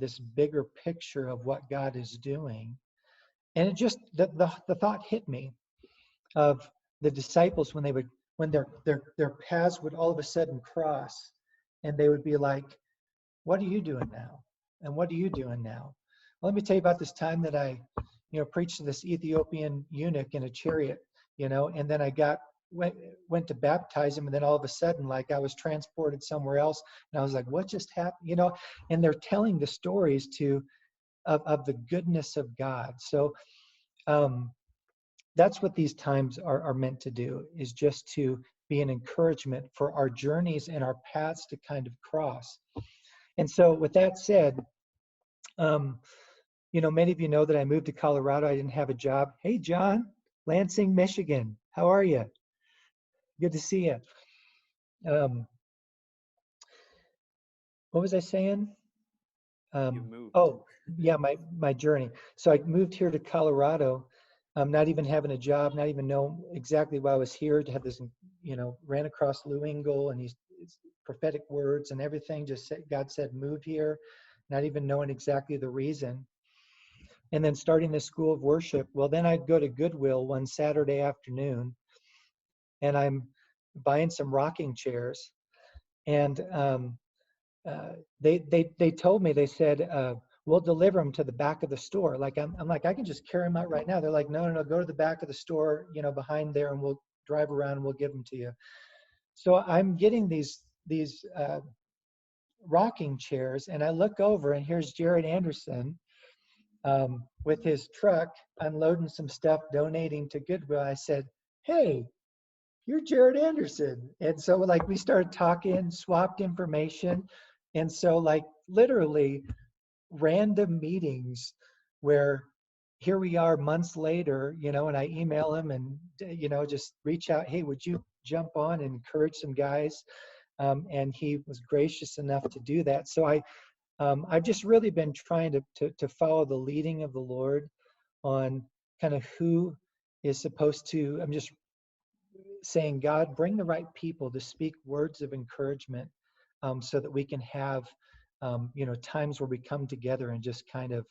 this bigger picture of what God is doing. And it just, the thought hit me of the disciples when their paths would all of a sudden cross, and they would be like, what are you doing now? And what are you doing now? Well, let me tell you about this time that I, preached to this Ethiopian eunuch in a chariot, and then I went to baptize him, and then all of a sudden, like, I was transported somewhere else, and I was like, what just happened? And they're telling the stories of the goodness of God. So that's what these times are meant to do, is just to be an encouragement for our journeys and our paths to kind of cross. And so with that said, many of you know that I moved to Colorado. I didn't have a job. Hey, John, Lansing, Michigan. How are you? Good to see you. What was I saying? You moved. Oh, yeah, my journey. So I moved here to Colorado, not even having a job, not even know exactly why I was here, to have this, ran across Lou Engle and his prophetic words and everything. God said, move here, not even knowing exactly the reason. And then starting this school of worship. Well, then I'd go to Goodwill one Saturday afternoon, and I'm buying some rocking chairs. And they told me, they said, we'll deliver them to the back of the store. Like, I'm like, I can just carry them out right now. They're like, no, go to the back of the store, behind there, and we'll drive around and we'll give them to you. So I'm getting these rocking chairs, and I look over, and here's Jared Anderson with his truck unloading some stuff, donating to Goodwill. I said, hey, you're Jared Anderson. And so, like, we started talking, swapped information. And so, like, literally random meetings where here we are months later, and I email him and, just reach out, hey, would you jump on and encourage some guys? And he was gracious enough to do that. So I've just really been trying to follow the leading of the Lord on kind of who is supposed to. I'm just saying, God, bring the right people to speak words of encouragement, so that we can have, times where we come together and just kind of,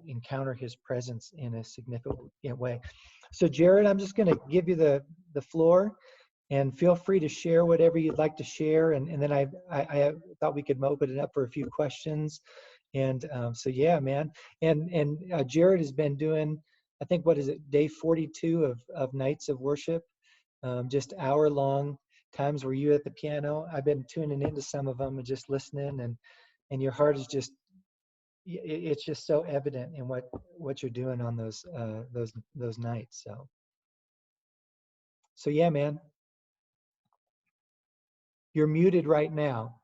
encounter his presence in a significant way. So Jared, I'm just going to give you the floor, and feel free to share whatever you'd like to share. And then I thought we could open it up for a few questions. And so, yeah, man. And Jared has been doing, I think, what is it, day 42 of nights of worship, just hour-long times where you at the piano. I've been tuning into some of them and just listening, and your heart is just, it's just so evident in what you're doing on those nights. So yeah, man. You're muted right now.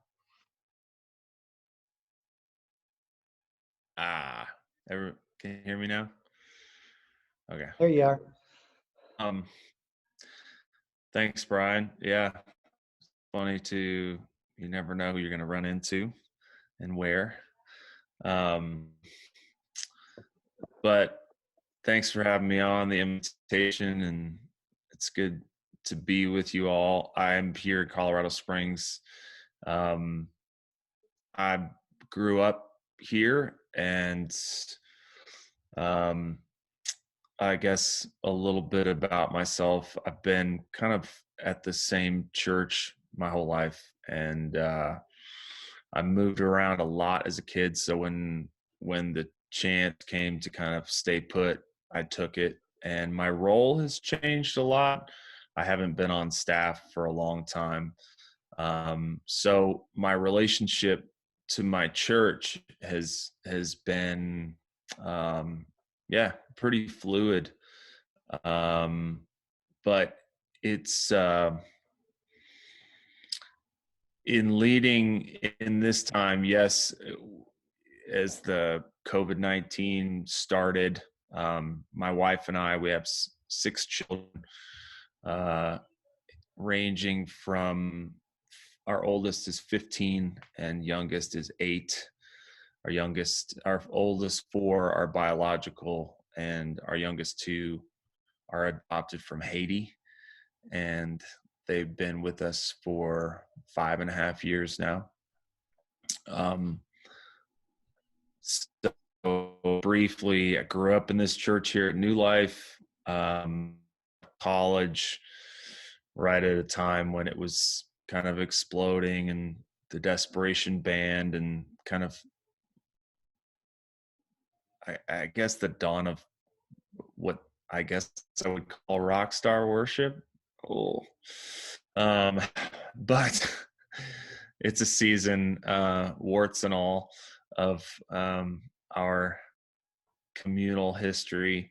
Can you hear me now? Okay. There you are. Thanks, Brian. Yeah. Funny you never know who you're going to run into and where. But thanks for having me on, the invitation, and it's good to be with you all. I'm here in Colorado Springs. I grew up here, and I guess a little bit about myself. I've been kind of at the same church my whole life, and I moved around a lot as a kid. So when the chance came to kind of stay put, I took it, and my role has changed a lot. I haven't been on staff for a long time. So my relationship to my church has been, pretty fluid. But it's, in leading in this time, yes, as the COVID-19 started, my wife and I, we have 6 children, ranging from, our oldest is 15 and youngest is 8. Our oldest 4 are biological, and our youngest 2 are adopted from Haiti. And they've been with us for 5.5 years now. briefly, I grew up in this church here at New Life, college, right at a time when it was kind of exploding and the Desperation Band and kind of, I guess, the dawn of what I guess I would call rock star worship. Oh, um, but it's a season, warts and all, of our communal history.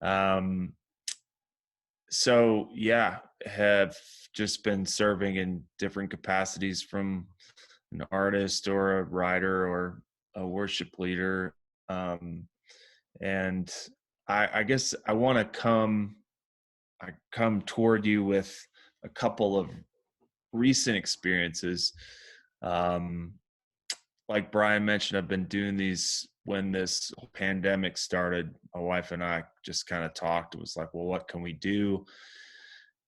Um, so yeah, have just been serving in different capacities, from an artist or a writer or a worship leader. Um, and I guess I come toward you with a couple of recent experiences. Um, like Brian mentioned, I've been doing these when this pandemic started. My wife and I just kind of talked. It was like, well, what can we do?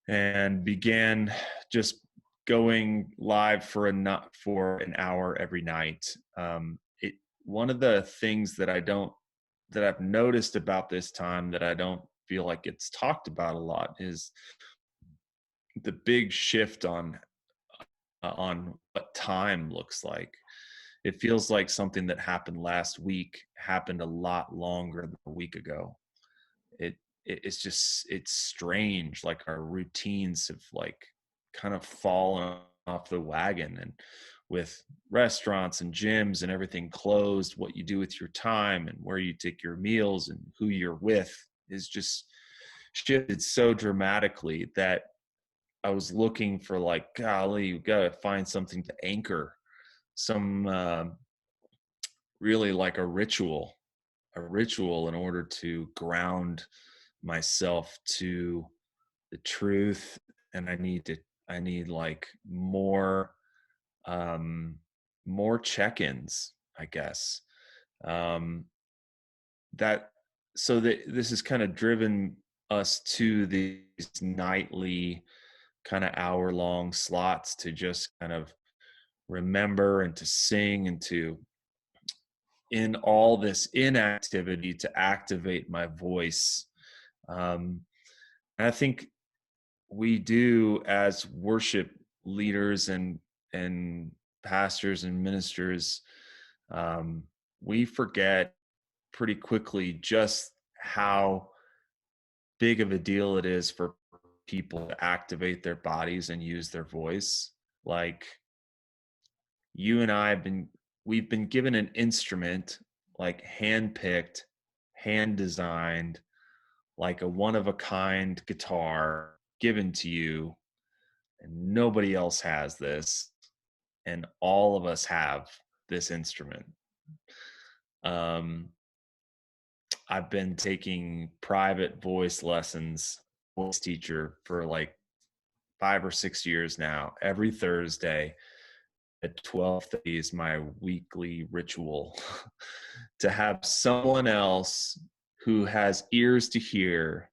And began just going live for an hour every night. It One of the things that I've noticed about this time that I don't feel like it's talked about a lot is the big shift on what time looks like. It feels like something that happened last week happened a lot longer than a week ago. It's strange. Like, our routines have like kind of fallen off the wagon, and with restaurants and gyms and everything closed, what you do with your time and where you take your meals and who you're with is just shifted so dramatically that I was looking for, like, golly, you gotta find something to anchor some, really like a ritual in order to ground myself to the truth. And I need like um more check-ins, I guess. um that so that this has kind of driven us to these nightly kind of hour-long slots to just kind of remember and to sing and to, in all this inactivity, to activate my voice. And I think we do, as worship leaders and pastors and ministers, um, we forget pretty quickly just how big of a deal it is for people to activate their bodies and use their voice. Like, you and I we've been given an instrument, like hand-picked, hand designed, like a one of a kind guitar given to you, and nobody else has this, and all of us have this instrument. um I've been taking private voice lessons, voice teacher, for like 5 or 6 years now. Every Thursday at 12:30 is my weekly ritual to have someone else who has ears to hear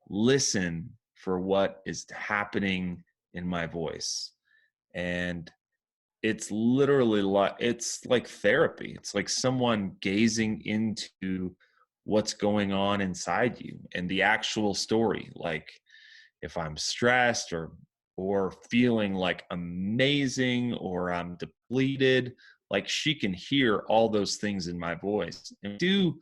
listen for what is happening in my voice. And it's like therapy. It's like someone gazing into what's going on inside you and the actual story. Like, if I'm stressed or feeling like amazing or I'm depleted, like, she can hear all those things in my voice and do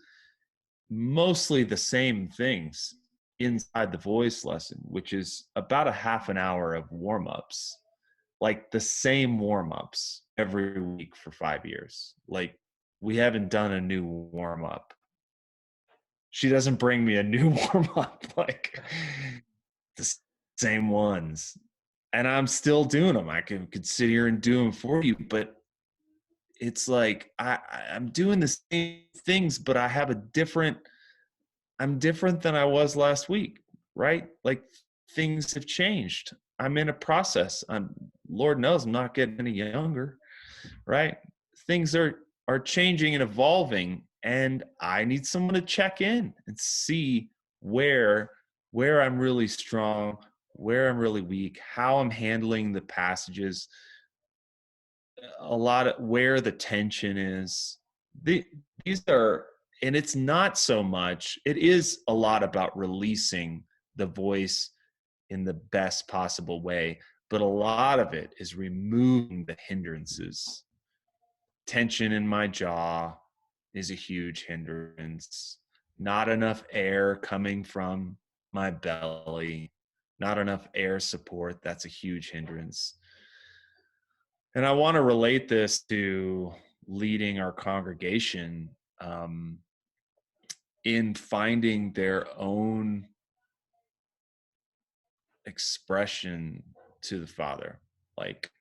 mostly the same things inside the voice lesson, which is about a half an hour of warm-ups, like the same warm-ups every week for 5 years. Like, we haven't done a new warm-up. She doesn't bring me a new warm-up, like the same ones. And I'm still doing them. I could sit here and do them for you, but it's like I'm doing the same things, but I'm different than I was last week, right? Like, things have changed. I'm in a process. Lord knows I'm not getting any younger, right? Things are changing and evolving, and I need someone to check in and see where I'm really strong, where I'm really weak, how I'm handling the passages, a lot of where the tension is. These are and it's not so much, it is a lot about releasing the voice in the best possible way, but a lot of it is removing the hindrances. Tension in my jaw is a huge hindrance. Not enough air coming from my belly, not enough air support, that's a huge hindrance. And I want to relate this to leading our congregation, um, in finding their own expression to the Father. Like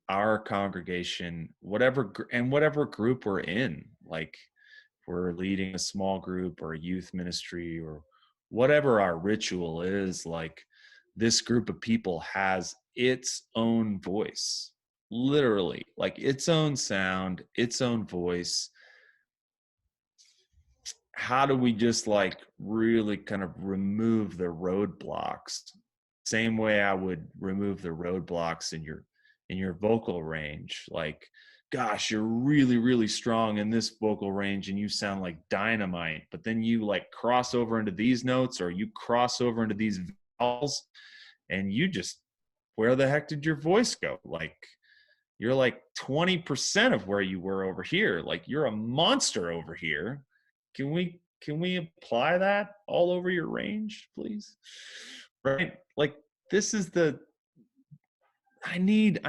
our congregation, whatever group we're in, like if we're leading a small group or a youth ministry or whatever our ritual is, like this group of people has its own voice, literally, like its own sound, its own voice. How do we just like really kind of remove the roadblocks, same way I would remove the roadblocks in your vocal range? Like, gosh, you're really really strong in this vocal range and you sound like dynamite, but then you like cross over into these notes or you cross over into these vowels and you just, where the heck did your voice go? Like you're like 20% of where you were over here. Like you're a monster over here. Can we apply that all over your range, please? Right? Like this is the, I need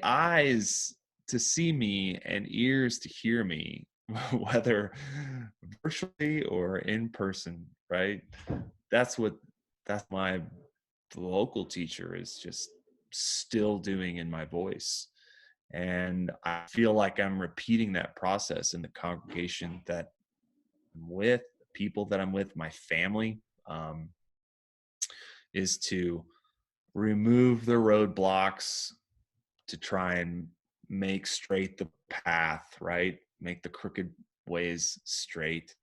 eyes to see me and ears to hear me, whether virtually or in person, right? That's what that's my vocal teacher is just still doing in my voice. And I feel like I'm repeating that process in the congregation that I'm with, people that I'm with, my family, is to remove the roadblocks, to try and make straight the path, right? Make the crooked ways straight,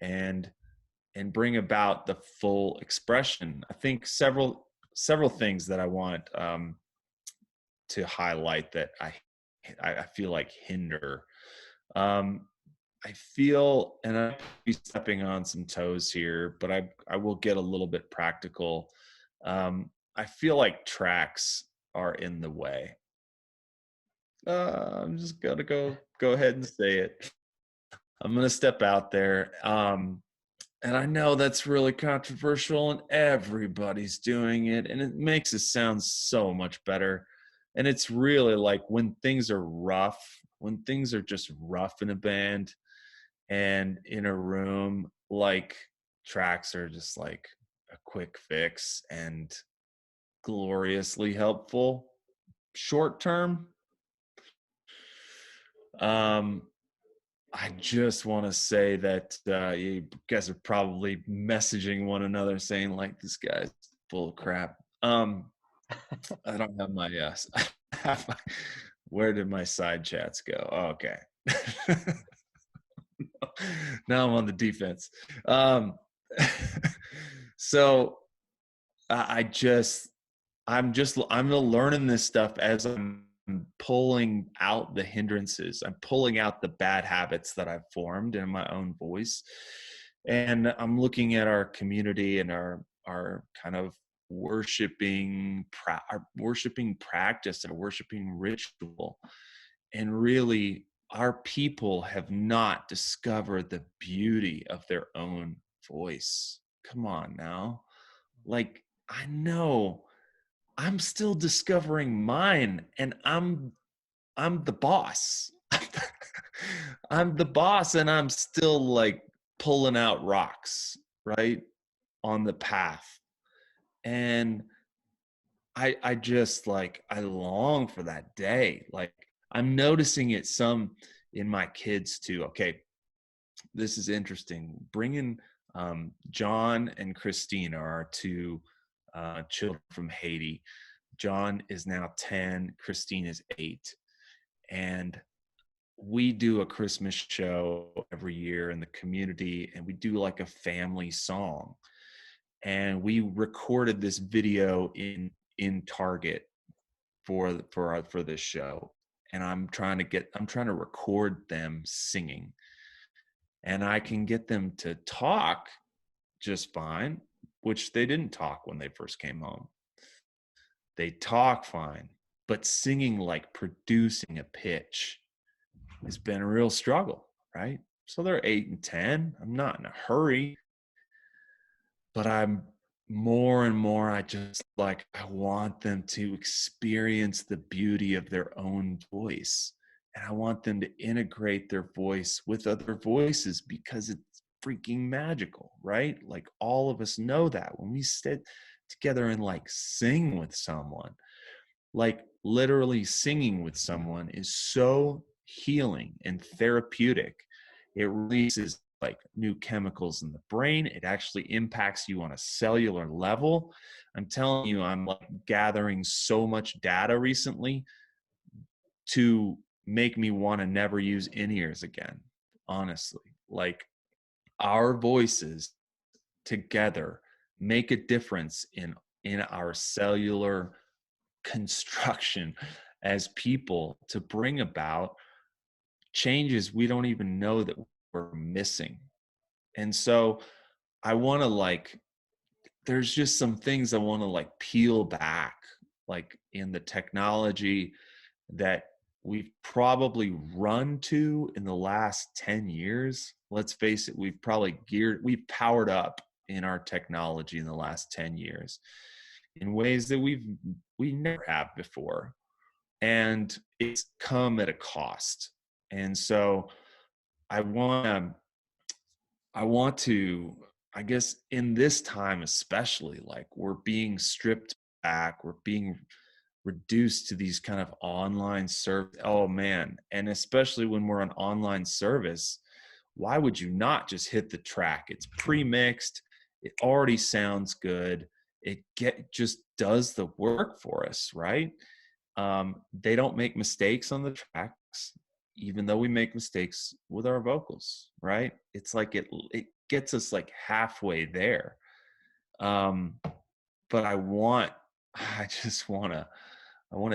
and bring about the full expression. I think several things that I want to highlight that I feel like hinder. Um, I feel, and I'm stepping on some toes here, but I will get a little bit practical. I feel like tracks are in the way. I'm just gonna go ahead and say it. I'm gonna step out there. And I know that's really controversial, and everybody's doing it, and it makes it sound so much better. And it's really like when things are rough, when things are just rough in a band and in a room, like tracks are just like a quick fix and gloriously helpful short term. Um, I just want to say that you guys are probably messaging one another saying like, this guy's full of crap. I don't have my where did my side chats go? Oh, okay. Now I'm on the defense. So I just I'm learning this stuff as I'm pulling out the hindrances. I'm pulling out the bad habits that I've formed in my own voice. And I'm looking at our community and our kind of our worshiping practice, our worshiping ritual. And really, our people have not discovered the beauty of their own voice. Come on now. Like, I know I'm still discovering mine, and I'm the boss. I'm the boss, and I'm still like pulling out rocks, right, on the path. And I just like I long for that day. Like I'm noticing it some in my kids too. Okay, this is interesting. Bringing John and Christina are our two children from Haiti. John is now 10, Christine is 8. And we do a Christmas show every year in the community, and we do like a family song. And we recorded this video in Target for this show. And I'm trying to record them singing. and I can get them to talk just fine, which they didn't talk when they first came home. They talk fine, but singing, like producing a pitch, has been a real struggle, right? So they're 8 and 10. I'm not in a hurry, but I'm more and more, I just like, I want them to experience the beauty of their own voice. And I want them to integrate their voice with other voices because it's freaking magical, right? Like all of us know that when we sit together and like sing with someone, like literally singing with someone is so healing and therapeutic. It releases like new chemicals in the brain. It actually impacts you on a cellular level. I'm telling you, I'm like gathering so much data recently to make me want to never use in-ears again. Honestly, like our voices together make a difference in our cellular construction as people to bring about changes we don't even know that we're missing. And so I want to like, there's just some things I want to like peel back, like in the technology that we've probably run to in the last 10 years. Let's face it, we've powered up in our technology in the last 10 years in ways that we never have before. And it's come at a cost. And so I want to I want to, I guess in this time especially, like we're being stripped back, we're being reduced to these kind of online service. Oh man. And especially when we're an online service, why would you not just hit the track? It's pre-mixed, it already sounds good. Just does the work for us, right? They don't make mistakes on the tracks, even though we make mistakes with our vocals, right? It's like it gets us like halfway there. Um, but I want to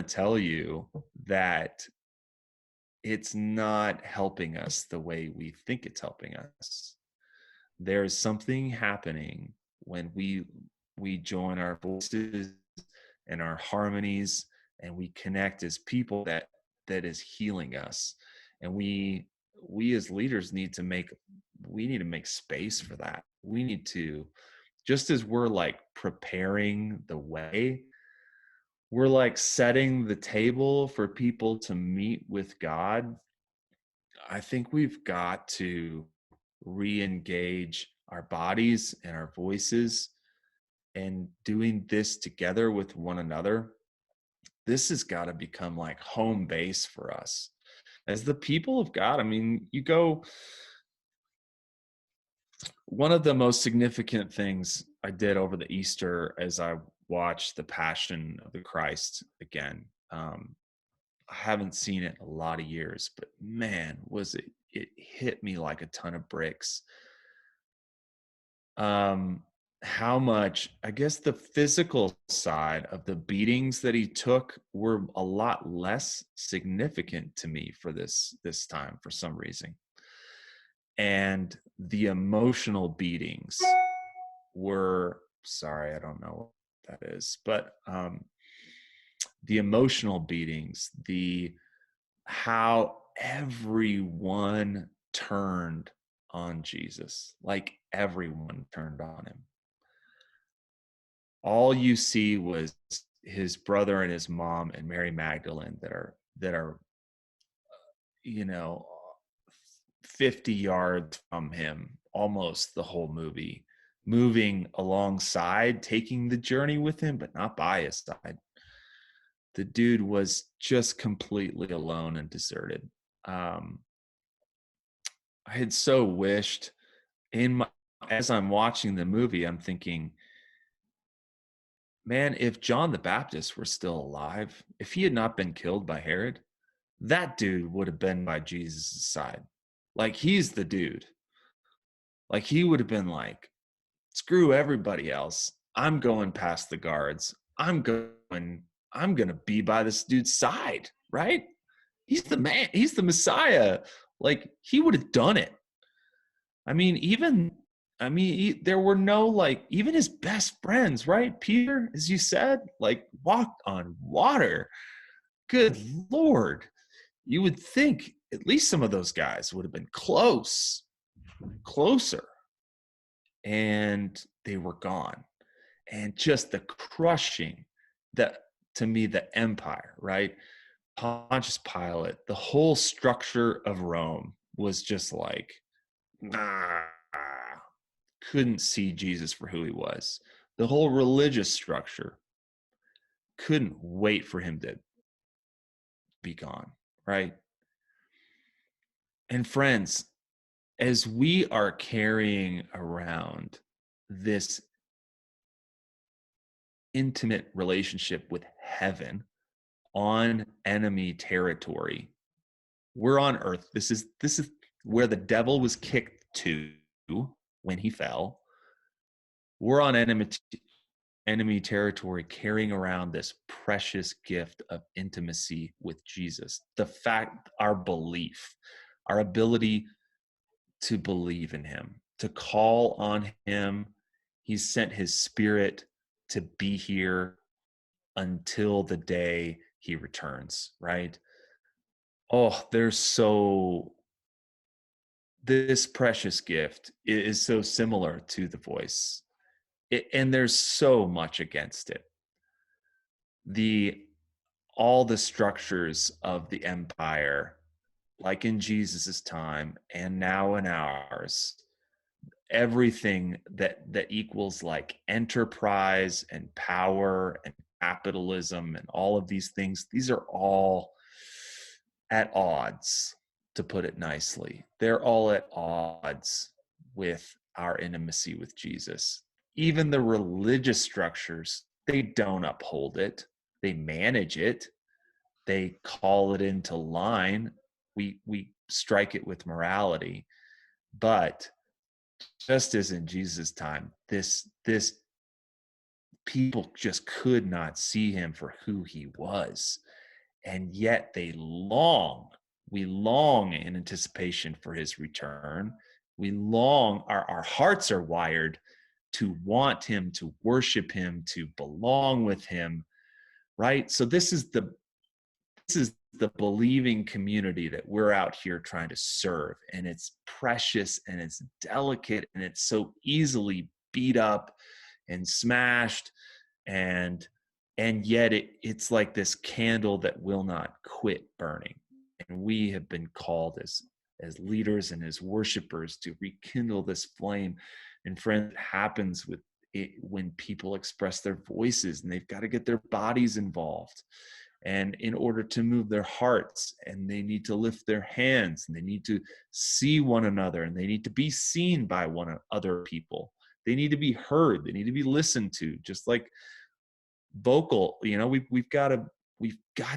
tell you that it's not helping us the way we think it's helping us. There's something happening when we join our voices and our harmonies and we connect as people that is healing us. And we as leaders need to make space for that. We need to, just as we're like preparing the way, we're like setting the table for people to meet with God. I think we've got to re-engage our bodies and our voices and doing this together with one another. This has got to become like home base for us as the people of God. I mean, one of the most significant things I did over the Easter as I watched the Passion of the Christ again. I haven't seen it in a lot of years, but man, it hit me like a ton of bricks. How much, I guess the physical side of the beatings that he took were a lot less significant to me for this time for some reason. And the emotional beatings were, sorry, I don't know what that is, but the emotional beatings, how everyone turned on Jesus, like everyone turned on him. All you see was his brother and his mom and Mary Magdalene that are 50 yards from him almost the whole movie, moving alongside, taking the journey with him, but not by his side. The dude was just completely alone and deserted. I had so wished as I'm watching the movie, I'm thinking, man, if John the Baptist were still alive, if he had not been killed by Herod, that dude would have been by Jesus' side. Like, he's the dude. Like, he would have been like, screw everybody else. I'm going past the guards. I'm going to be by this dude's side, right? He's the man. He's the Messiah. Like, he would have done it. I mean, there were no, like, even his best friends, right? Peter, as you said, like, walked on water. Good Lord. You would think at least some of those guys would have been closer, and they were gone. And just the crushing, that, to me, the empire, right? Pontius Pilate, the whole structure of Rome was just like, nah, couldn't see Jesus for who he was. The whole religious structure couldn't wait for him to be gone, right? And friends, as we are carrying around this intimate relationship with heaven on enemy territory, we're on earth. This is where the devil was kicked to when he fell. We're on enemy territory, carrying around this precious gift of intimacy with Jesus. The fact, our belief, our ability to believe in him, to call on him. He's sent his spirit to be here until the day he returns, right? Oh, this precious gift is so similar to the voice. And there's so much against it. All the structures of the empire, like in Jesus's time and now in ours, everything that equals like enterprise and power and capitalism and all of these things, these are all at odds, to put it nicely. They're all at odds with our intimacy with Jesus. Even the religious structures, they don't uphold it. They manage it. They call it into line. We strike it with morality. But just as in Jesus' time, this people just could not see him for who he was. And yet we long in anticipation for his return. We long, our hearts are wired to want him, to worship him, to belong with him, right? So this is the believing community that we're out here trying to serve. And it's precious and it's delicate and it's so easily beat up and smashed, and yet it's like this candle that will not quit burning. And we have been called as leaders and as worshipers to rekindle this flame. And friends, it happens with it when people express their voices, and they've got to get their bodies involved, and in order to move their hearts, and they need to lift their hands, and they need to see one another, and they need to be seen by other people. They need to be heard. They need to be listened to. Just like vocal, we've got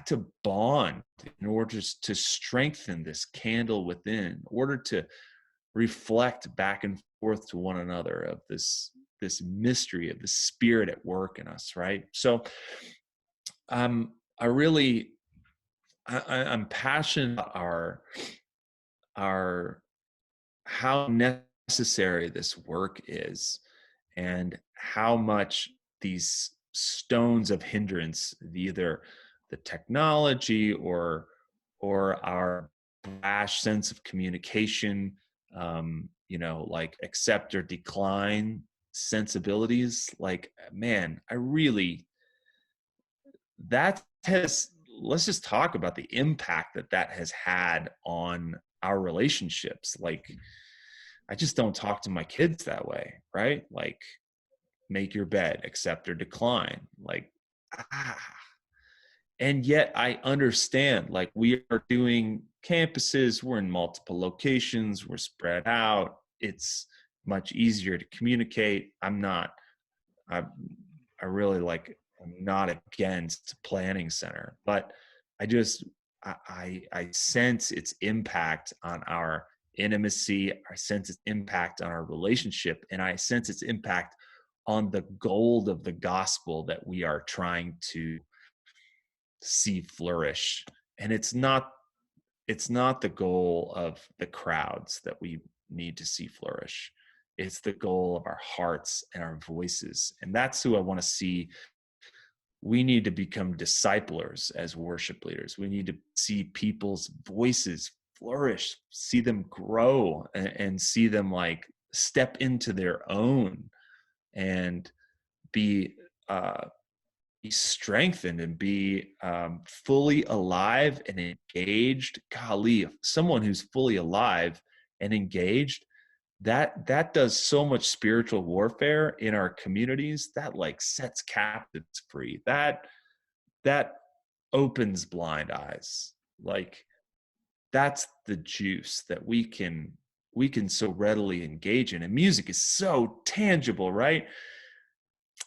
to bond in order to strengthen this candle within, in order to reflect back and forth to one another of this mystery of the Spirit at work in us, right? So I'm passionate about our how necessary this work is, and how much these stones of hindrance, either the technology or our brash sense of communication, like accept or decline sensibilities, like, man, that has let's just talk about the impact that has had on our relationships. Like, I just don't talk to my kids that way, right? Like, make your bed, accept or decline. Like, and yet I understand, like, we are doing campuses, we're in multiple locations, we're spread out. It's much easier to communicate. I really I'm not against planning center, but I sense its impact on our intimacy. I sense its impact on our relationship, and I sense its impact on the gold of the gospel that we are trying to see flourish. And it's not it's not the goal of the crowds that we need to see flourish. It's the goal of our hearts and our voices. And that's who I want to see. We need to become disciplers as worship leaders. We need to see people's voices flourish, see them grow, and see them like step into their own and be uh, be strengthened and be fully alive and engaged. Golly, someone who's fully alive and engaged, that does so much spiritual warfare in our communities. That like sets captives free. That opens blind eyes. Like that's the juice that we can so readily engage in. And music is so tangible, right?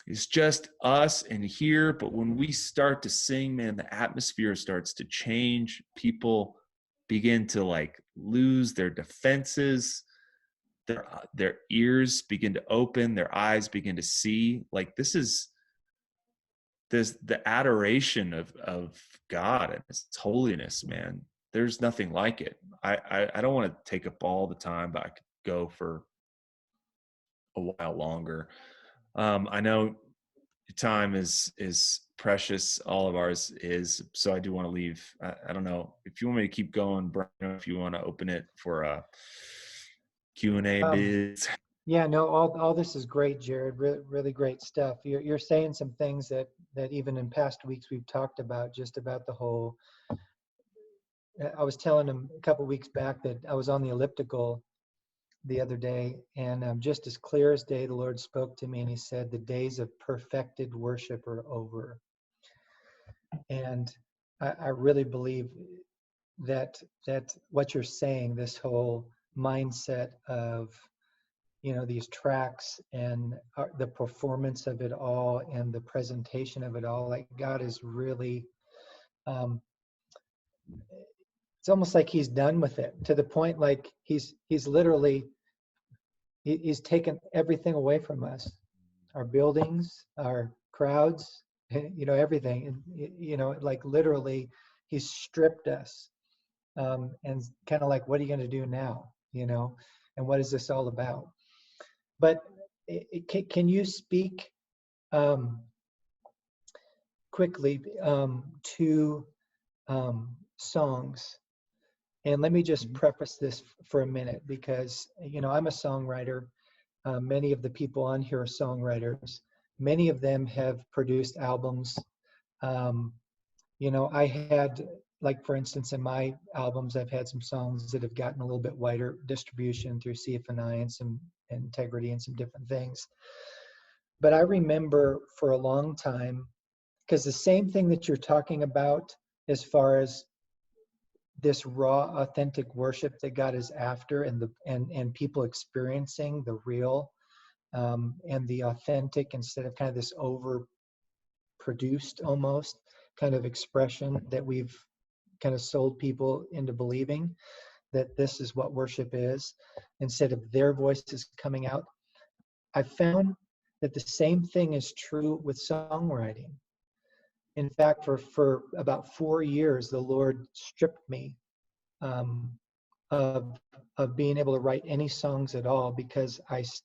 It's just us and here, but when we start to sing, man, the atmosphere starts to change. People begin to like lose their defenses. Their ears begin to open, their eyes begin to see. Like this the adoration of God and his holiness, man. There's nothing like it. I don't want to take up all the time, but I could go for a while longer. I know time is precious. All of ours is. So I do want to leave. I don't know if you want me to keep going, Brian. If you want to open it for a Q&A Um, biz. yeah, no, all this is great, Jared. Really great stuff. You're saying some things that even in past weeks we've talked about, just about the whole. I was telling him a couple weeks back that I was on the elliptical the other day, and just as clear as day, the Lord spoke to me, and He said, "The days of perfected worship are over." And I really believe that what you're saying, this whole mindset of these tracks and the performance of it all and the presentation of it all, like God is really, um, it's almost like He's done with it, to the point like He's literally He's taken everything away from us, our buildings, our crowds, everything. And like literally He's stripped us, and kind of like, what are you going to do now, and what is this all about? But can you speak um, quickly to songs? And let me just preface this for a minute, because I'm a songwriter. Many of the people on here are songwriters. Many of them have produced albums. Um, I had, like, for instance, in my albums, I've had some songs that have gotten a little bit wider distribution through CFNI and some Integrity and some different things. But I remember for a long time, because the same thing that you're talking about as far as this raw, authentic worship that God is after, and people experiencing the real, and the authentic, instead of kind of this overproduced almost kind of expression that we've kind of sold people into believing that this is what worship is, instead of their voices coming out. I found that the same thing is true with songwriting. In fact, for about 4 years, the Lord stripped me um, of being able to write any songs at all, because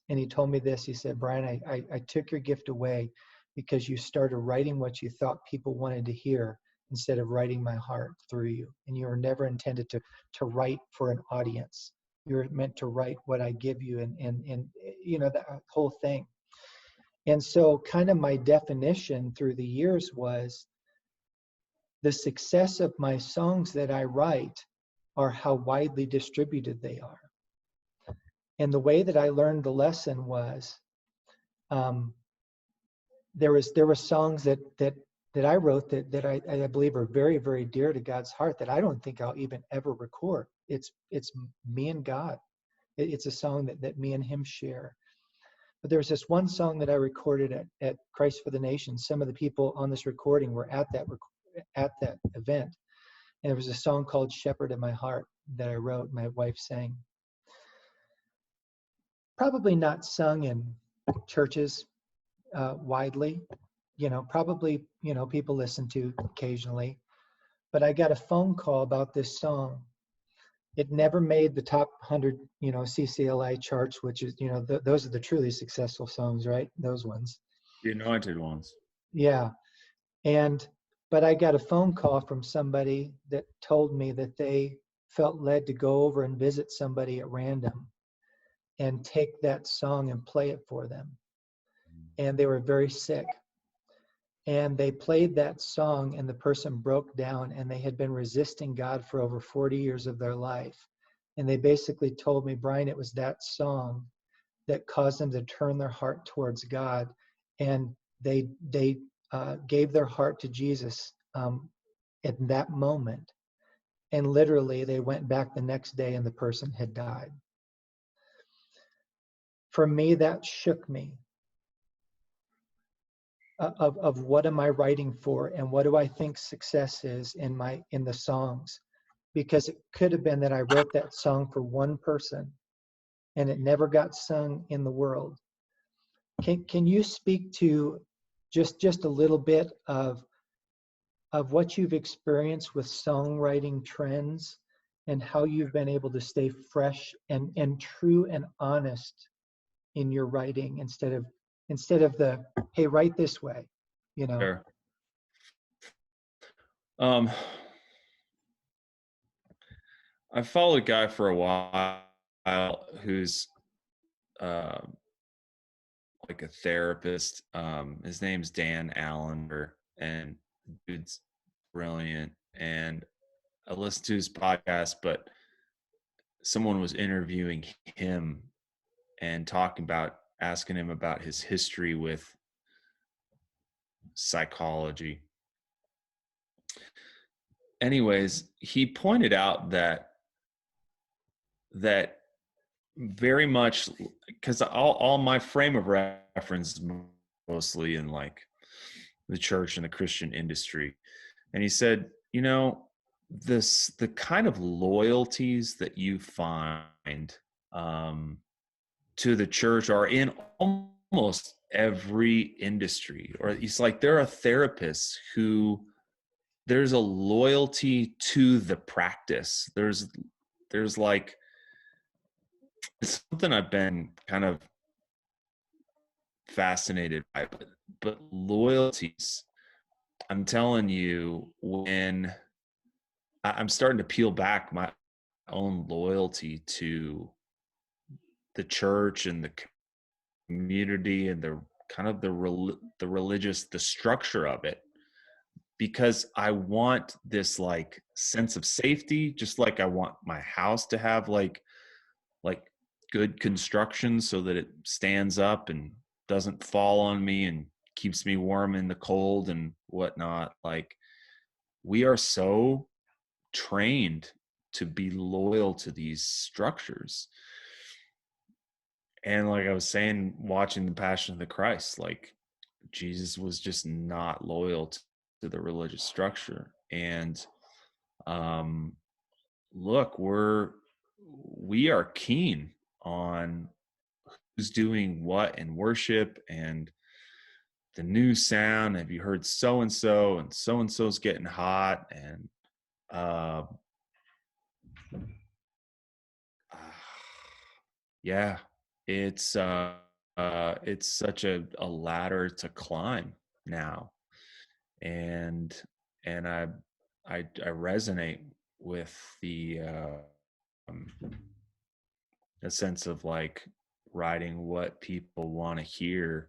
and He told me this. He said, "Brian, I took your gift away because you started writing what you thought people wanted to hear instead of writing my heart through you. And you were never intended to write for an audience. You were meant to write what I give you, and that whole thing." And so kind of my definition through the years was, the success of my songs that I write are how widely distributed they are. And the way that I learned the lesson was, there were songs that I wrote that I believe are very, very dear to God's heart, that I don't think I'll even ever record. It's me and God. It's a song that me and Him share. But there was this one song that I recorded at Christ for the Nations. Some of the people on this recording were at that event. And there was a song called "Shepherd of My Heart" that I wrote, my wife sang. Probably not sung in churches widely, probably, people listen to occasionally. But I got a phone call about this song It never made the top 100, CCLI charts, which is, those are the truly successful songs, right? Those ones. The anointed ones. Yeah. And, but I got a phone call from somebody that told me that they felt led to go over and visit somebody at random and take that song and play it for them. And they were very sick. And they played that song, and the person broke down, and they had been resisting God for over 40 years of their life. And they basically told me, Brian, it was that song that caused them to turn their heart towards God. And they gave their heart to Jesus at that moment. And literally, they went back the next day, and the person had died. For me, that shook me. Of what am I writing for, and what do I think success is in the songs, because it could have been that I wrote that song for one person and it never got sung in the world. Can you speak to just a little bit of what you've experienced with songwriting trends and how you've been able to stay fresh and true and honest in your writing instead of the, hey, write this way, Sure. I followed a guy for a while who's like a therapist. His name's Dan Allender, and dude's brilliant. And I listened to his podcast, but someone was interviewing him and asking him about his history with psychology. Anyways, he pointed out that very much, because all my frame of reference mostly in like the church and the Christian industry. And he said, the kind of loyalties that you find to the church are in almost every industry. Or it's like there are therapists who there's a loyalty to the practice. There's like, it's something I've been kind of fascinated by, but loyalties, I'm telling you, when I'm starting to peel back my own loyalty to the church and the community and the kind of the religious, the structure of it, because I want this like sense of safety, just like I want my house to have like good construction so that it stands up and doesn't fall on me and keeps me warm in the cold and whatnot. Like, we are so trained to be loyal to these structures. And like I was saying, watching the Passion of the Christ, like Jesus was just not loyal to the religious structure. And look, we are keen on who's doing what in worship and the new sound. Have you heard so and so's getting hot? And yeah, it's such a ladder to climb now. And I resonate with um, the sense of like writing what people want to hear,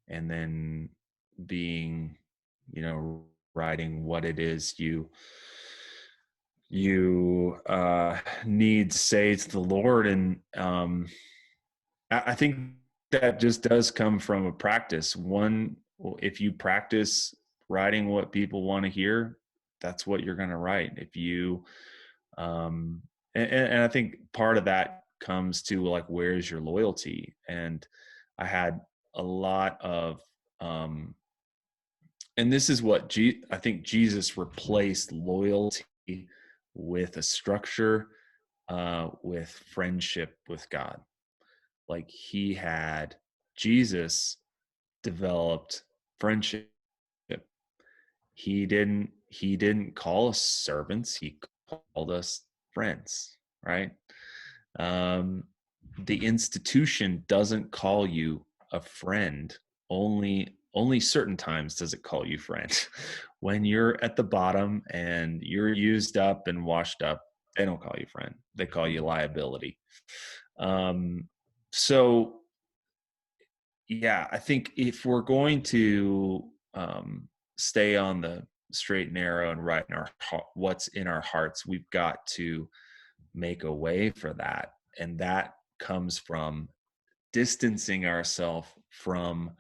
and then being, writing what it is you need to say to the Lord. And I think that just does come from a practice. If you practice writing what people want to hear, that's what you're going to write. If you, and I think part of that comes to like, where's your loyalty? And I had a lot of, and this is what I think Jesus replaced loyalty with a structure, with friendship with God. Like Jesus developed friendship. He didn't call us servants. He called us friends. right? Um, the institution doesn't call you a friend. Only certain times does it call you friend. When you're at the bottom and you're used up and washed up, they don't call you friend. They call you liability. Um, so yeah, I think if we're going to stay on the straight and narrow and right in our what's in our hearts, we've got to make a way for that, and that comes from distancing ourselves from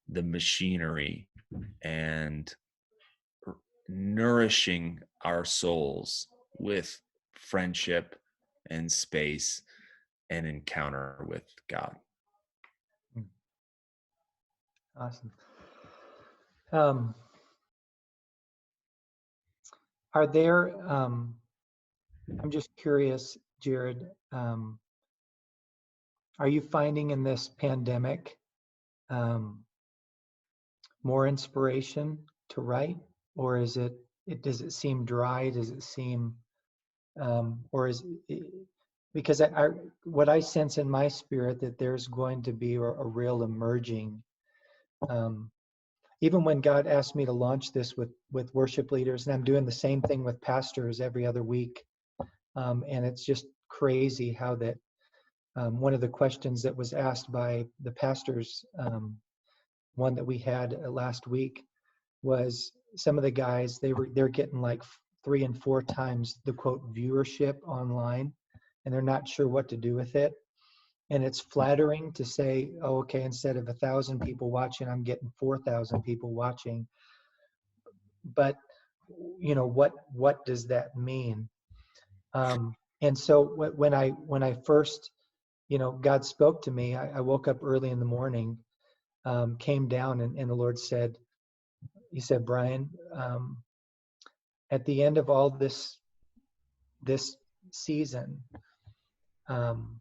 the machinery and nourishing our souls with friendship and space and encounter with God. Mm. Awesome. Um, are there, I'm just curious, Jared, are you finding in this pandemic um, more inspiration to write, or is does it seem dry? Does it seem, or is it, because what I sense in my spirit that there's going to be a real emerging, um, even when God asked me to launch this with worship leaders, and I'm doing the same thing with pastors every other week, and it's just crazy how that one of the questions that was asked by the pastors, one that we had last week, was some of the guys they're getting like 3 and 4 times the quote viewership online, and they're not sure what to do with it. And it's flattering to say, oh, okay, instead of 1,000 people watching, I'm getting 4,000 people watching. But what does that mean? And so when I first, God spoke to me. I woke up early in the morning, came down, and the Lord said, He said, Brian, at the end of all this season, um,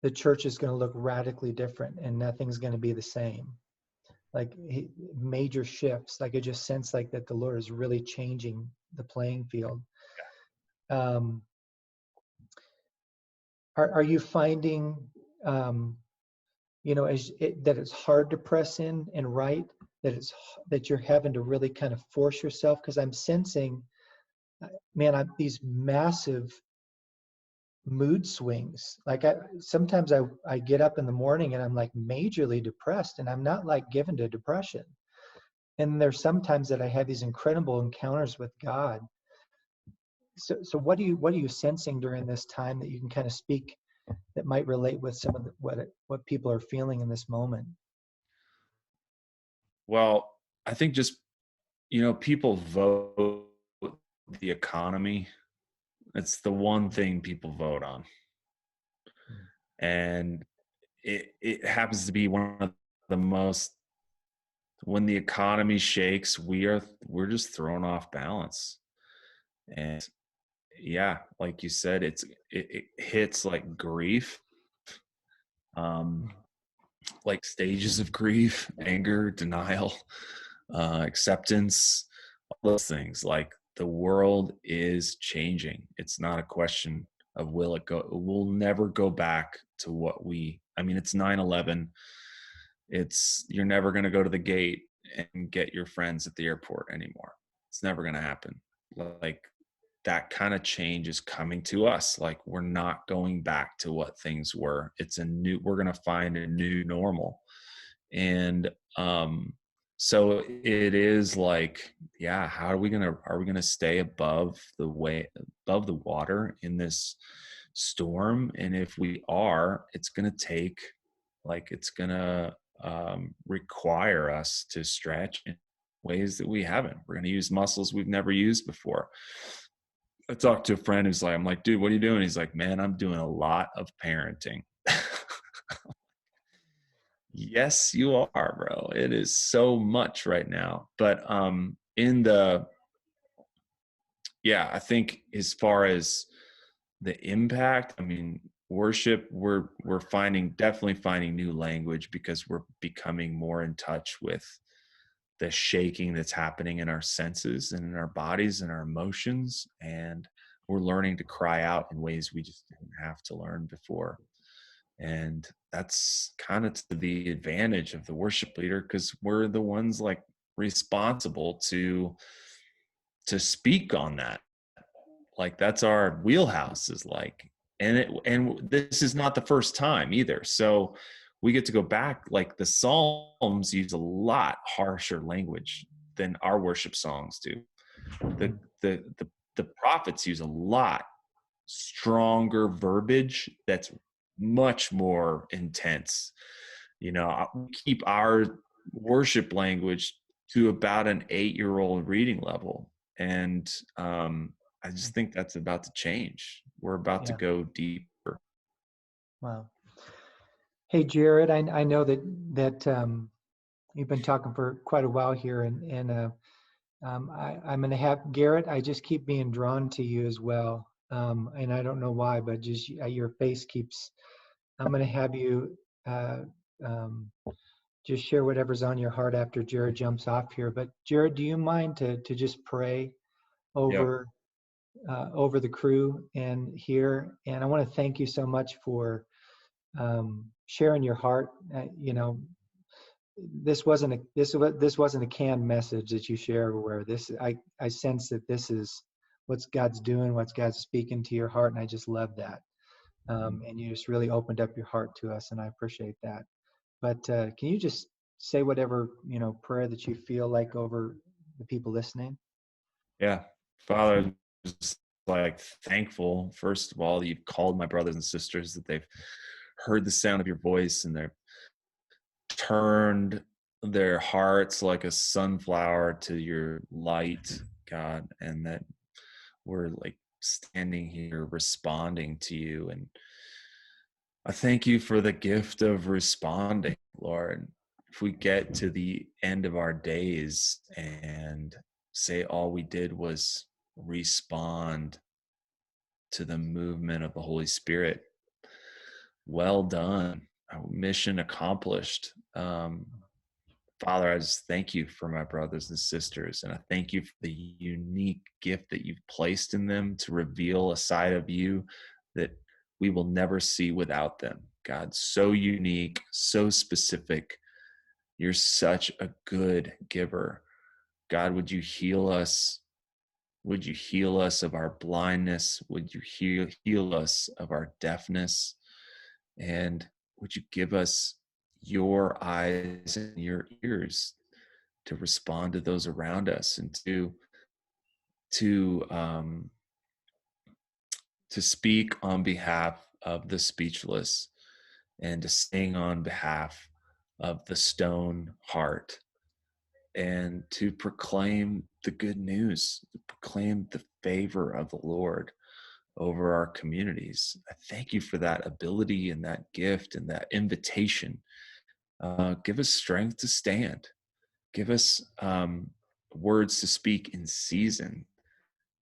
the church is going to look radically different, and nothing's going to be the same. Like major shifts. Like I just sense like that the Lord is really changing the playing field. Um, are you finding, that it's hard to press in and write, that you're having to really kind of force yourself? Because I'm sensing, man, these massive mood swings. Like sometimes I get up in the morning and I'm like majorly depressed, and I'm not like given to depression. And there's sometimes that I have these incredible encounters with God. So what are you sensing during this time that you can kind of speak that might relate with some of what people are feeling in this moment? Well, I think just, people vote the economy. It's the one thing people vote on. And it happens to be one of the most, when the economy shakes, we're just thrown off balance. And yeah, like you said, it hits like grief, um, like stages of grief, anger, denial, acceptance, all those things. Like the world is changing. It's not a question of will it go. We'll never go back to I mean, it's 9/11. It's, you're never going to go to the gate and get your friends at the airport anymore. It's never going to happen. Like that kind of change is coming to us. Like we're not going back to what things were. We're going to find a new normal. And so it is like, yeah, how are we going to stay above the water in this storm? And if we are, it's going to require us to stretch in ways that we haven't. We're going to use muscles we've never used before. I talked to a friend who's like, I'm like, dude, what are you doing? He's like, man, I'm doing a lot of parenting. Yes, you are, bro. It is so much right now. But yeah, I think as far as the impact, I mean, worship, we're definitely finding new language because we're becoming more in touch with the shaking that's happening in our senses and in our bodies and our emotions. And we're learning to cry out in ways we just didn't have to learn before. And that's kind of to the advantage of the worship leader, because we're the ones like responsible to speak on that. Like that's our wheelhouse is like, and this is not the first time either. So we get to go back, like the Psalms use a lot harsher language than our worship songs do. The the the, the prophets use a lot stronger verbiage that's much more intense. We keep our worship language to about an 8-year-old reading level. And I just think that's about to change. We're about to Yeah. go deeper. Wow. Hey, Jared, I know that you've been talking for quite a while here, and I'm going to have Garrett. I just keep being drawn to you as well, and I don't know why, but just your face keeps. I'm going to have you uh, um, just share whatever's on your heart after Jared jumps off here. But Jared, do you mind to just pray Yep. over over the crew and here? And I want to thank you so much for sharing your heart. This wasn't a canned message that you share everywhere. I sense that this is what's God's doing, what's God's speaking to your heart, and I just love that. And you just really opened up your heart to us, and I appreciate that. But can you just say whatever prayer that you feel like over the people listening? Yeah. Father, I'm just like thankful, first of all, that you've called my brothers and sisters, that they've heard the sound of your voice and they've turned their hearts like a sunflower to your light, God, and that we're like standing here responding to you. And I thank you for the gift of responding, Lord. If we get to the end of our days and say all we did was respond to the movement of the Holy Spirit, well done. Mission accomplished. Father, I just thank you for my brothers and sisters, and I thank you for the unique gift that you've placed in them to reveal a side of you that we will never see without them. God, so unique, so specific. You're such a good giver. God, would you heal us? Would you heal us of our blindness? Would you heal us of our deafness? And would you give us your eyes and your ears to respond to those around us, and to um, to speak on behalf of the speechless, and to sing on behalf of the stone heart, and to proclaim the good news, to proclaim the favor of the Lord over our communities. I thank you for that ability and that gift and that invitation. Give us strength to stand. Give us words to speak in season,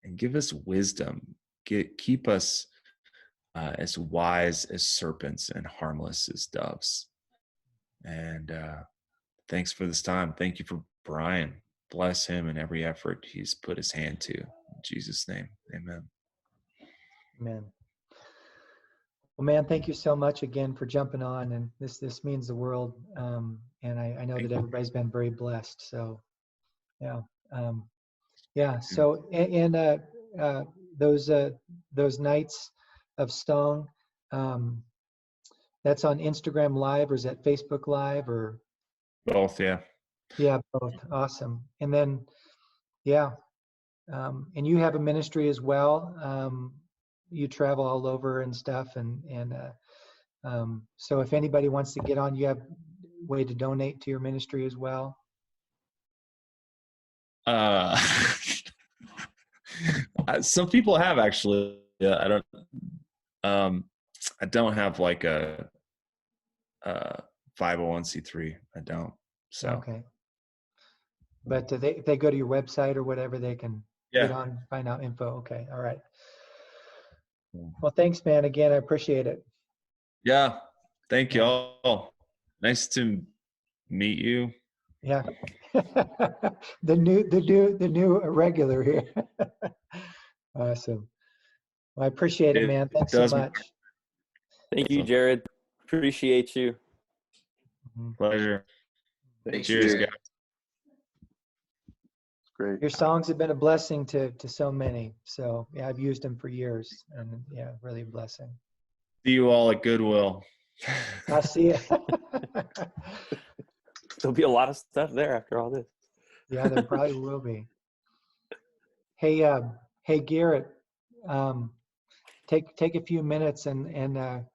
and give us wisdom. Keep us as wise as serpents and harmless as doves. And thanks for this time. Thank you for Brian. Bless him in every effort he's put his hand to. In Jesus' name, amen. Amen. Well, man, thank you so much again for jumping on, and this means the world. And I know Thank that you. everybody's been very blessed. So yeah, yeah. So and uh, those uh, those nights of song, um, that's on Instagram Live, or is that Facebook Live, or Both, yeah. yeah, both. Awesome. And then yeah, and you have a ministry as well. You travel all over and stuff, and so if anybody wants to get on, you have a way to donate to your ministry as well. Uh, some people have actually. Yeah, I don't. Um, I don't have like a 501c3. I don't. So Okay. But if they go to your website or whatever, they can get yeah. on, find out info. Okay. All right. Well, thanks, man. Again, I appreciate it. Yeah. Thank you Yeah. all. Nice to meet you. Yeah. The new regular here. Awesome. Well, I appreciate it, It man. Thanks so does. much. Thank you, Awesome. Jared. Appreciate you. Mhm. Pleasure. Thanks, Cheers, Jared. guys. It's great. Your songs have been a blessing to so many. So yeah, I've used them for years, and yeah, really a blessing. See you all at Goodwill. I see it. There'll be a lot of stuff there after all this. Yeah, there probably will be. Hey, hey, Garrett, um, take a few minutes and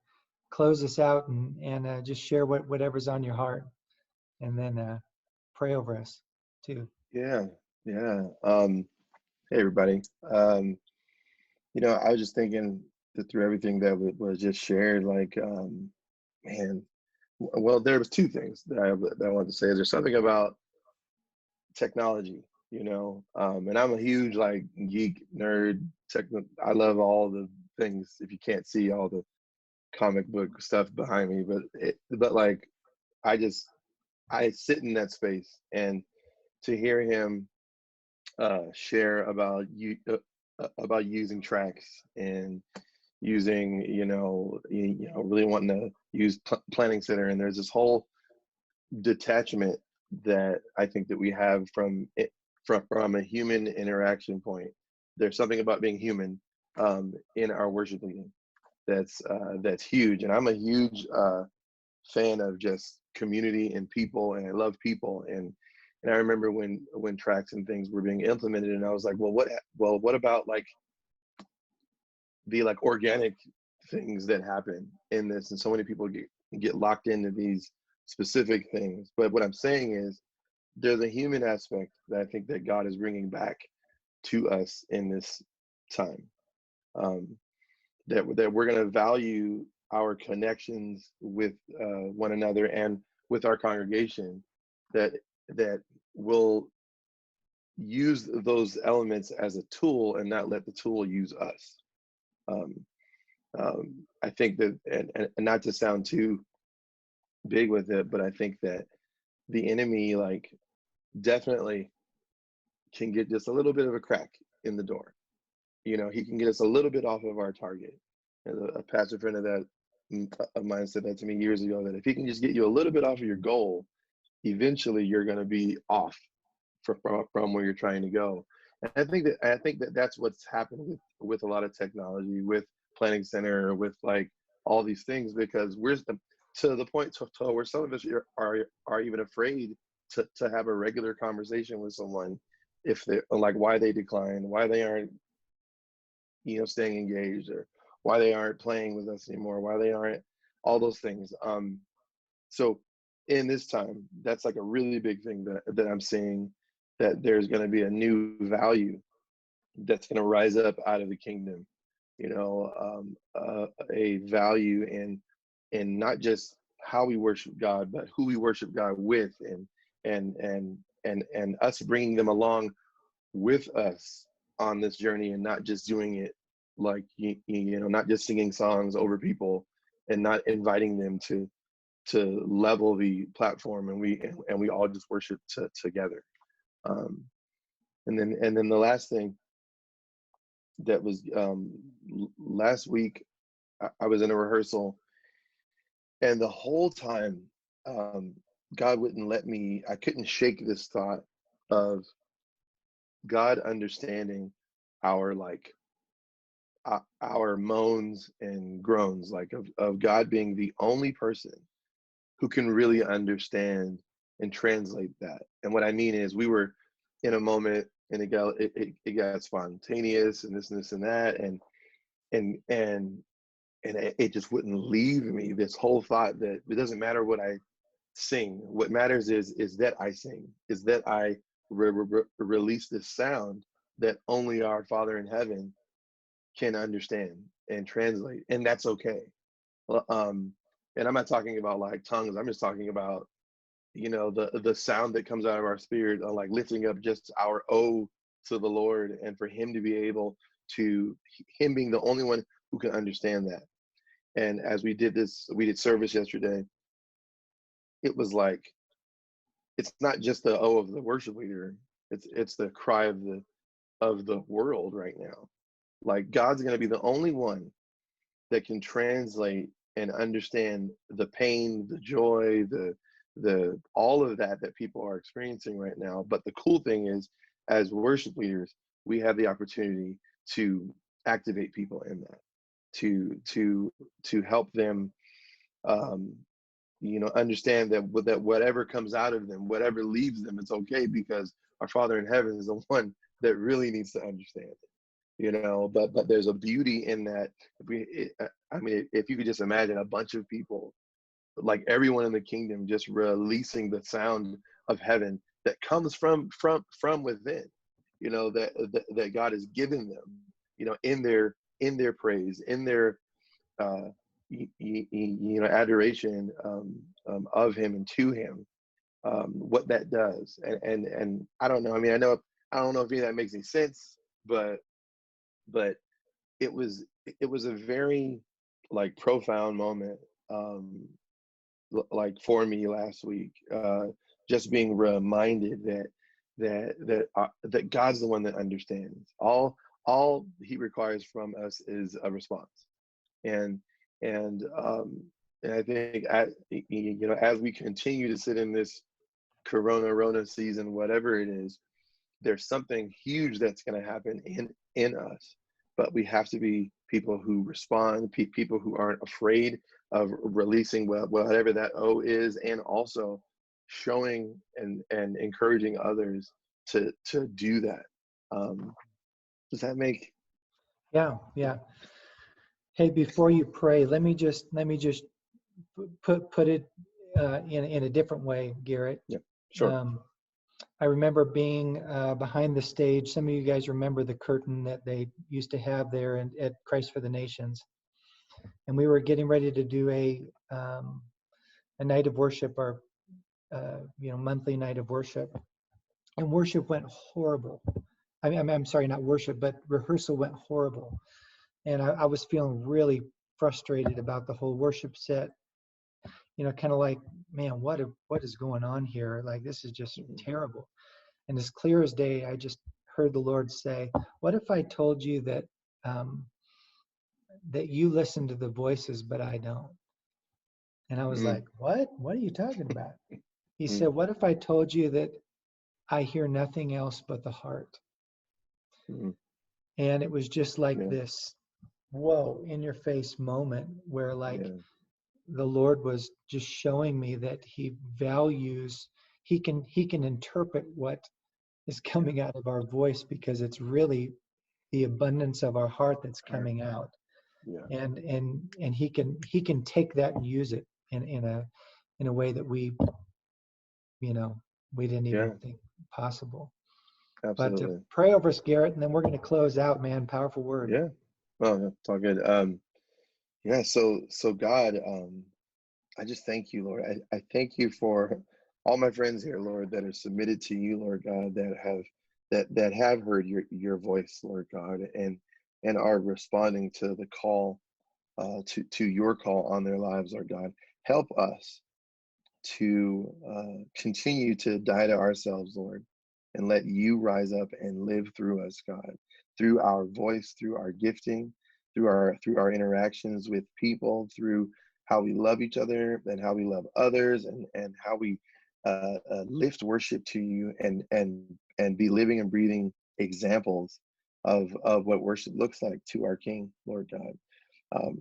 close us out and just share whatever's on your heart, and then pray over us too. Yeah, yeah. Hey, everybody. I was just thinking that through everything that was just shared, like, man, well, there was two things that I wanted to say. There's something about technology, and I'm a huge like geek nerd. I love all the things. If you can't see all the comic book stuff behind me, but like, I sit in that space, and to hear him share about using tracks and using really wanting to use planning center, and there's this whole detachment that I think that we have from it from a human interaction point. There's something about being human in our worship leading that's huge, and I'm a huge fan of just community and people, and I love people. And I remember when tracks and things were being implemented, and I was like, what about like the like organic things that happen in this? And so many people get locked into these specific things. But what I'm saying is there's a human aspect that I think that God is bringing back to us in this time. That we're going to value our connections with one another and with our congregation, that will use those elements as a tool and not let the tool use us. I think that, and not to sound too big with it, but I think that the enemy like definitely can get just a little bit of a crack in the door. He can get us a little bit off of our target. And a pastor friend of mine said that to me years ago, that if he can just get you a little bit off of your goal, eventually you're going to be off from where you're trying to go. And I think that that's what's happened with a lot of technology, with Planning Center, with like all these things, because we're to the point to where some of us are even afraid to have a regular conversation with someone, if they like why they decline, why they aren't staying engaged, or why they aren't playing with us anymore, why they aren't all those things. So in this time, that's like a really big thing that I'm seeing, that there's going to be a new value that's going to rise up out of the kingdom, a value in not just how we worship God, but who we worship God with, and us bringing them along with us on this journey, and not just doing it like not just singing songs over people, and not inviting them to level the platform, and we all just worship together. And then the last thing that was last week, I was in a rehearsal, and the whole time God wouldn't let me. I couldn't shake this thought of God understanding our like our moans and groans, like of God being the only person who can really understand and translate that. And what I mean is, we were in a moment, and it got spontaneous, and this and that, and it just wouldn't leave me, this whole thought that it doesn't matter what I sing. What matters is that I sing, is that I release this sound that only our Father in heaven can understand and translate, and that's okay. Well, and I'm not talking about like tongues. I'm just talking about the sound that comes out of our spirit, like lifting up just our O to the Lord, and for Him to be able to, Him being the only one who can understand that. And as we did service yesterday, it was like, it's not just the O of the worship leader, it's the cry of the world right now. Like God's going to be the only one that can translate and understand the pain, the joy, the all of that people are experiencing right now. But the cool thing is, as worship leaders, we have the opportunity to activate people in that, to help them, understand that whatever comes out of them, whatever leaves them, it's okay, because our Father in heaven is the one that really needs to understand it. But there's a beauty in that. If you could just imagine a bunch of people, like everyone in the kingdom, just releasing the sound of heaven that comes from within, that God has given them, in their praise, in their adoration of him and to him, what that does. And I don't know. I don't know if any of that makes any sense, but it was a very like profound moment, like for me last week, just being reminded that God's the one that understands. All he requires from us is a response. And I think as we continue to sit in this Corona season, whatever it is, there's something huge that's going to happen in us. But we have to be people who respond, people who aren't afraid of releasing whatever that O is, and also showing and encouraging others to do that. Does that make? Yeah. Hey, before you pray, let me just put it in a different way, Garrett. Yeah, sure. I remember being behind the stage. Some of you guys remember the curtain that they used to have there at Christ for the Nations, and we were getting ready to do a night of worship, our monthly night of worship, and worship went horrible. I'm sorry, not worship, but rehearsal went horrible, and I was feeling really frustrated about the whole worship set. Kind of like, man, what is going on here? Like, this is just terrible. And as clear as day, I just heard the Lord say, what if I told you that that you listen to the voices, but I don't? And I was like, what are you talking about? He said, what if I told you that I hear nothing else but the heart? And it was just like this, whoa, in your face moment where the Lord was just showing me that he values, he can interpret what is coming out of our voice, because it's really the abundance of our heart that's coming out. And he can take that and use it in a way that we didn't even think possible. Absolutely. But pray over us, Garrett, and then we're going to close out, man. Powerful word. Yeah. Oh, it's all good. So God, I just thank you, Lord. I thank you for all my friends here, Lord, that are submitted to you, Lord God, that have heard your voice, Lord God, and are responding to the call, to your call on their lives, Lord God. Help us to continue to die to ourselves, Lord, and let you rise up and live through us, God, through our voice, through our gifting, through our interactions with people, through how we love each other and how we love others, and how we lift worship to you, and be living and breathing examples of what worship looks like to our King, Lord God.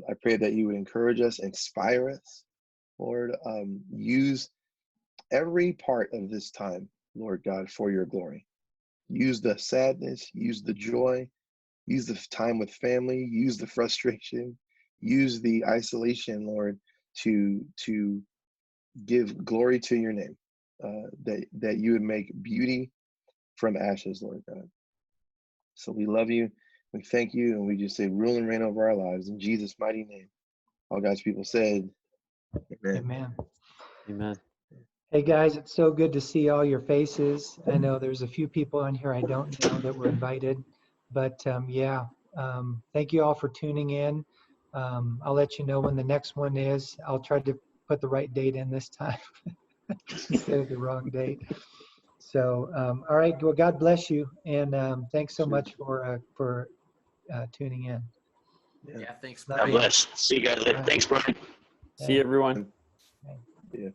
I pray that you would encourage us, inspire us, Lord. Use every part of this time, Lord God, for your glory. Use the sadness, use the joy, use the time with family, use the frustration, use the isolation, Lord, to give glory to your name, that you would make beauty from ashes, Lord God. So we love you, we thank you, and we just say rule and reign over our lives in Jesus' mighty name. All God's people said, amen. Amen. Amen. Hey guys, it's so good to see all your faces. I know there's a few people on here I don't know that were invited, but thank you all for tuning in. I'll let you know when the next one is. I'll try to put the right date in this time instead of the wrong date. So, all right, well, God bless you, and thanks so much for tuning in. Yeah, thanks, Love Brian. God bless. See you guys later. Bye. Thanks, Brian. See you, everyone. Yeah.